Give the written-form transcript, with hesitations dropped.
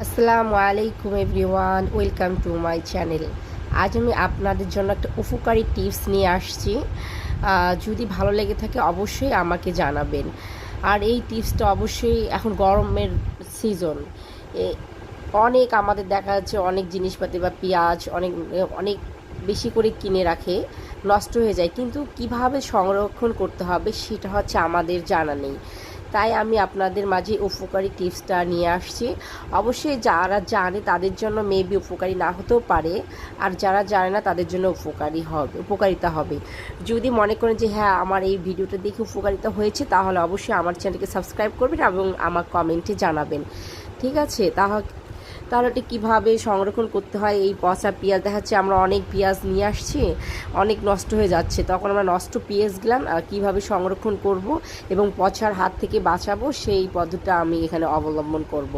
আসসালামু আলাইকুম everyone, welcome to my channel. আজ আমি আপনাদের জন্য একটা উপকারী টিপস নিয়ে আসছি। যদি ভালো লেগে থাকে অবশ্যই আমাকে জানাবেন। আর এই টিপসটা অবশ্যই এখন গরমের সিজন, অনেক আমাদের দেখা যাচ্ছে অনেক জিনিসপাতি বা পেঁয়াজ অনেক অনেক বেশি করে কিনে রাখে, নষ্ট হয়ে যায়, কিন্তু কিভাবে সংরক্ষণ করতে হবে সেটা হচ্ছে আমাদের জানা নেই। তাই আমি আপনাদের মাঝে উপকারী টিপসটা নিয়ে আসছি। অবশ্যই যারা জানে তাদের জন্য মেবি উপকারী না হতেও পারে, আর যারা জানে না তাদের জন্য উপকারিতা হবে। যদি মনে করেন যে হ্যাঁ আমার এই ভিডিওটা দেখে উপকারিতা হয়েছে, তাহলে অবশ্যই আমার চ্যানেলকে সাবস্ক্রাইব করবেন এবং আমার কমেন্টে জানাবেন। ঠিক আছে? তাহলে এটা কীভাবে সংরক্ষণ করতে হয়। এই পচা পেঁয়াজ দেখা যাচ্ছে আমরা অনেক পেঁয়াজ নিয়ে আসছি, অনেক নষ্ট হয়ে যাচ্ছে, তখন আমরা নষ্ট পেঁয়াজগুলো কীভাবে সংরক্ষণ করব এবং পচার হাত থেকে বাঁচাবো সেই পদ্ধতিটা আমি এখানে অবলম্বন করব।